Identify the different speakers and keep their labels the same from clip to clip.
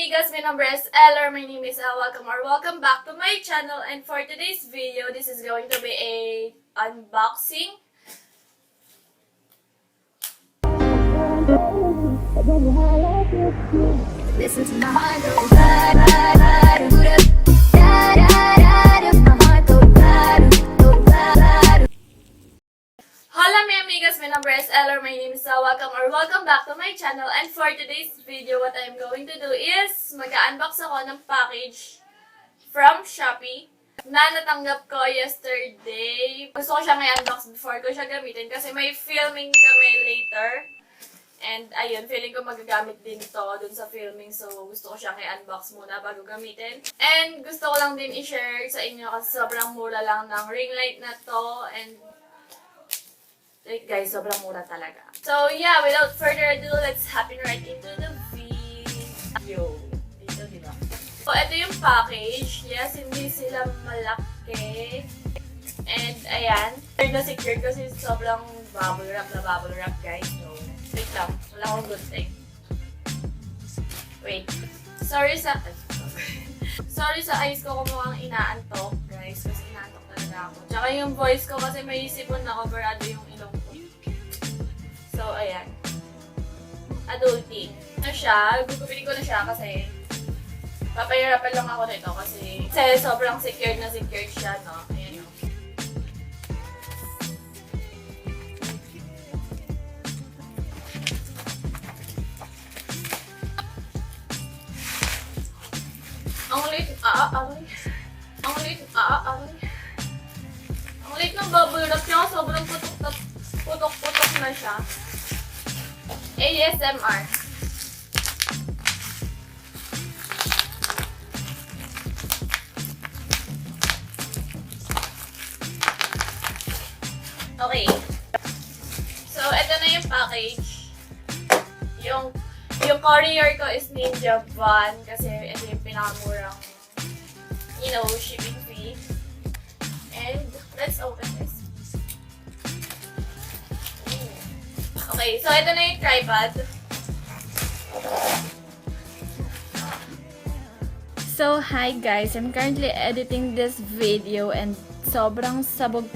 Speaker 1: amigas, my number is ELLE. My name is Elle. Welcome back to my channel. And for today's video, this is going to be a unboxing. Listen to my heart go Hola my amigas, my number is ELLE. My name is welcome back to my channel. And for today's video, what I'm going to do is mag-unbox ako ng package from SHOPEE na natanggap ko yesterday. Gusto ko siyang i-unbox before ko siya gamitin kasi may filming kami later. And ayun, feeling ko magagamit din to dun sa filming. So gusto ko siyang i-unbox muna bago gamitin. And gusto ko lang din i-share sa inyo kasi sobrang mura lang ng ring light na to. And guys, sobrang mura talaga. So yeah, without further ado, let's hop in right into the video. Dito, diba? So ito yung package. Yes, hindi sila malaki. And ayan, they're na secured kasi sobrang bubble wrap guys. So, wait lang. Wala akong good thing. Wait. Sorry sa eyes ko kung mukhang inaantok, guys. Kasi inaantok talaga ako. Tsaka yung voice ko kasi may sipon na coverado yung ilong ko. So, ayan. Adulting. Na siya. Gugupin ko na siya kasi papahirapan lang ako nito kasi sobrang secured na secured siya, no? Ayan, no? Ang liit ng bubble wrap niya, sobrang putok-putok na siya. ASMR. Okay. So, ito na yung package. Yung courier ko is Ninja Van kasi ito yung pinakamurang, shipping fee. And let's open this. Okay, so ito na yung tripod.
Speaker 2: So, hi guys! I'm currently editing this video and sobrang sabog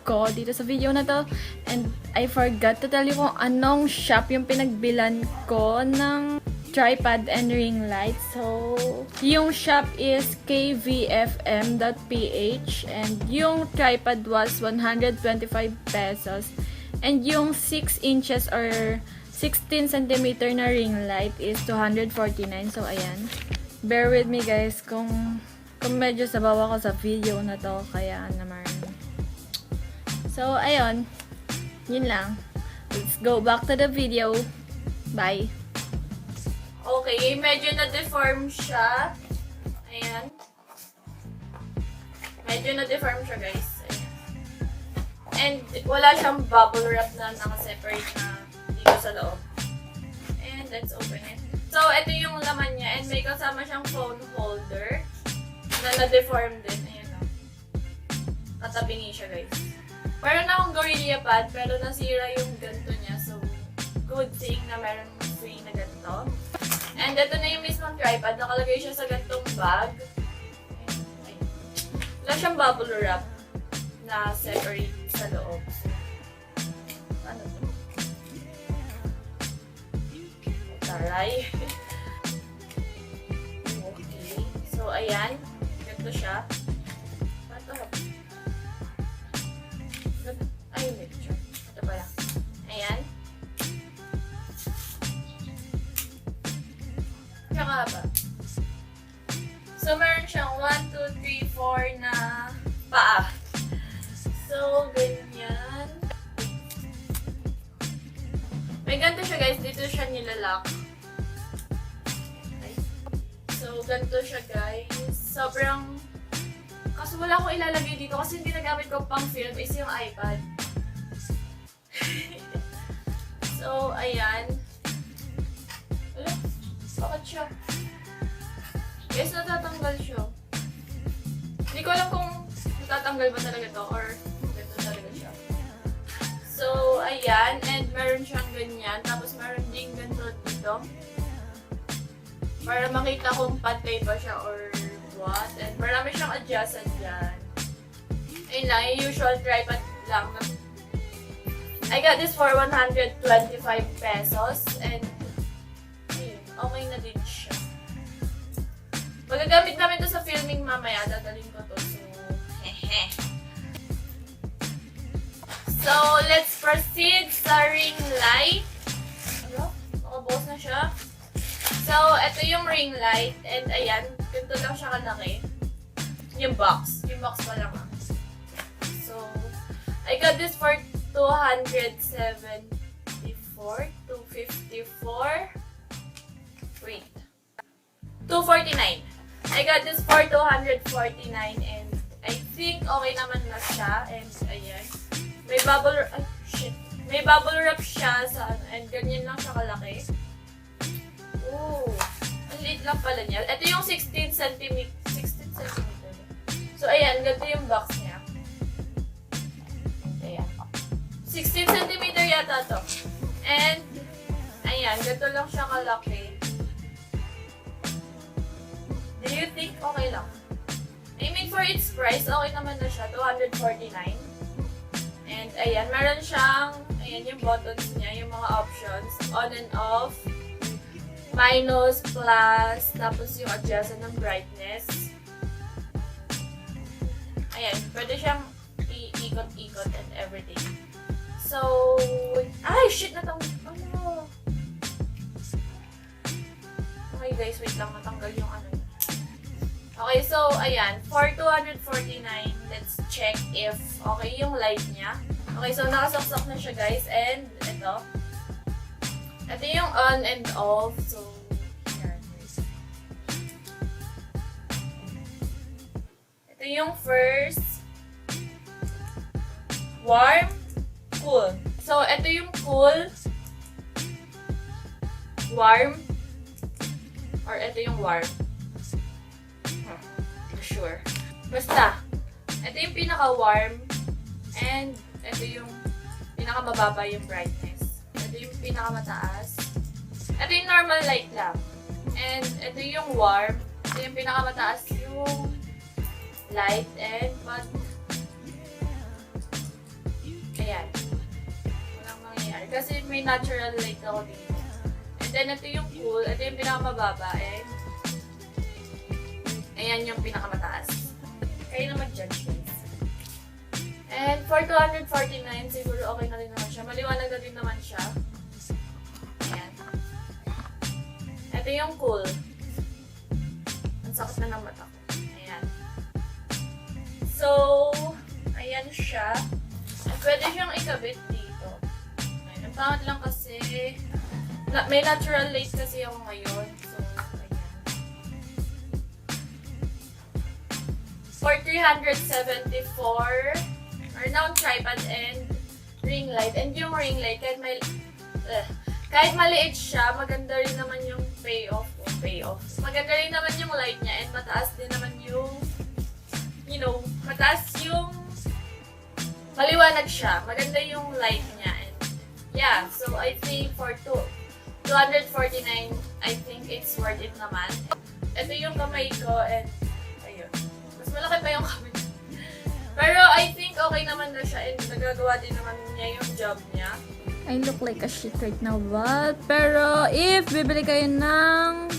Speaker 2: ko dito sa video na to. And I forgot to tell you kung anong shop yung pinagbilan ko ng tripod and ring light. So, yung shop is kvfm.ph and yung tripod was 125 pesos. And yung 6 inches or 16 cm na ring light is 249. So, ayan. Bear with me guys kung medyo sabaw ako sa video na to. Kaya naman. So, ayun. Yun lang. Let's go back to the video. Bye.
Speaker 1: Okay, medyo na-deform siya. Ayan. Medyo na-deform siya guys. And wala siyang bubble wrap na naka-separate na dito sa loob. And let's open it. So, ito yung laman niya. And may kasama siyang phone holder na na-deform din. Ayan o. Tatabingi siya guys. Meron na akong Gorilla Pad pero nasira yung ganito niya. So, good thing na meron free na ganito. And ito na yung mismong tripod. Nakalagay siya sa ganitong bag. Ayan. Wala siyang bubble wrap na separate sa loob. So, ano to? Taray. Okay. So, ayan. Ganito siya. Ito. Ay, picture. Ito pala. Ayan. Tsaka ba? So, meron siyang 1, 2, 3, 4 na paa. So, ganyan. May ganito siya guys. Dito siya nilalak. Okay. So, ganito siya guys. Sobrang... Kaso wala akong ilalagay dito kasi hindi nagamit ko pang film is yung iPad. So, ayan. Wala. Bakit siya? Guys, natatanggal siya. Hindi ko alam kung natatanggal ba talaga to or ganito talaga siya. So, ayan. And meron siyang ganyan. Tapos meron din ganito dito. para makita kung pantay ba siya or what. And marami siyang adjustan dyan. Ayun lang, yung usual tripod lang. I got this for 125 pesos and ayun, okay na din siya. Magagamit namin to sa filming mamaya, dadalhin ko to. So, hehe. So, let's proceed sa ring light. Ano? Nakabukas na siya. So, ito yung ring light. And ayan, ganito lang siya kalaki. Yung box. Yung box pa lang. So, I got this for 274, 254. Wait. 249. I got this for 249 and I think okay naman na siya. And ayan. May bubble wrap. Ay, shit. May bubble wrap siya sa ano. And ganyan lang siya kalaki. Ooh. Ang liit lang pala niya. Ito yung 16 cm. 16 cm. So, ayan. Ganito yung box niya. Ayan. 16 cm yata to. And, ayan. Ganito lang siya kalaki. Do you think okay lang? I mean, for its price, okay naman na siya. 249. And, ayan. Meron siyang, ayan, yung buttons niya, yung mga options. On and off. Minus, plus, tapos yung adjustment ng brightness. Ayan. Pwede siyang iikot-ikot and everything. So, ay, shit, ano? Okay, guys, wait lang. Natanggal yung ano. Okay, so, ayan. For 249, let's check if okay yung light niya. Okay, so, nakasaksak na siya, guys. And, ito. Ito yung on and off. So, here. Ito yung first. Warm. Cool. So, ito yung cool. Warm. Or, ito yung warm. Sure. Basta, ito yung pinaka-warm and ito yung pinaka-mababa yung brightness. Ito yung pinaka-mataas. Ito yung normal light lang. And ito yung warm. Ito yung pinaka-mataas yung light and pag ayan. Walang mangyayari. Kasi may natural light ako dito. And then ito yung cool. Ito yung pinaka-mababa and ayan yung pinakamataas. Kayo na mag-judge, guys. And for 249, siguro okay na rin naman siya. Maliwanag na din naman siya. Ayan. Ito yung cool. Ang sakit na ng mata ko. Ayan. So, ayan siya. At pwede siyang ikabit dito. Ayan. Ang pangat lang kasi, may natural light kasi ako ngayon. So, for 374 or now tripod and ring light. And yung ring light, kahit maliit siya, maganda rin naman yung payoff. Maganda rin naman yung light niya and mataas din naman yung, mataas yung maliwanag siya. Maganda yung light niya. And yeah, so I think for 249, I think it's worth it naman. Ito yung kamay ko and malaki pa yung kamay. Pero I think okay naman na siya and nagagawa din naman niya yung job niya.
Speaker 2: I look like a shit right now, but pero if bibili kayo ng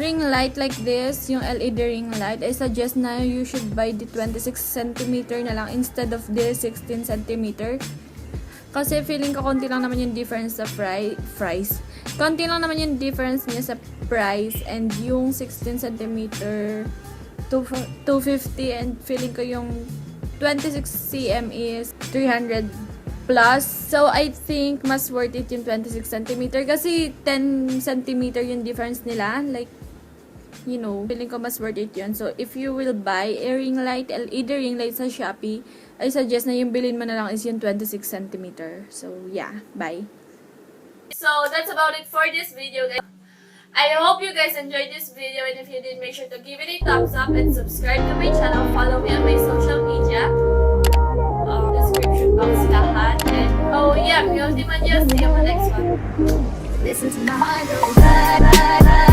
Speaker 2: ring light like this, yung LED ring light, I suggest na you should buy the 26 cm na lang instead of the 16 cm. Kasi feeling ko konti lang naman yung difference sa price. Konti lang naman yung difference niya sa price and yung 16 cm 250 and feeling ko yung 26 cm is 300 plus. So, I think mas worth it yung 26 cm kasi 10 cm yung difference nila. Like, feeling ko mas worth it yun. So, if you will buy a ring light, LED ring light sa Shopee, I suggest na yung bilhin mo na lang is yung 26 cm. So, yeah. Bye.
Speaker 1: So, that's about it for this video, guys. I hope you guys enjoyed this video, and if you did, make sure to give it a thumbs up and subscribe to my channel. Follow me on my social media. Description box lahat. And oh yeah, Mule Di Man, see you on the next one. Listen to my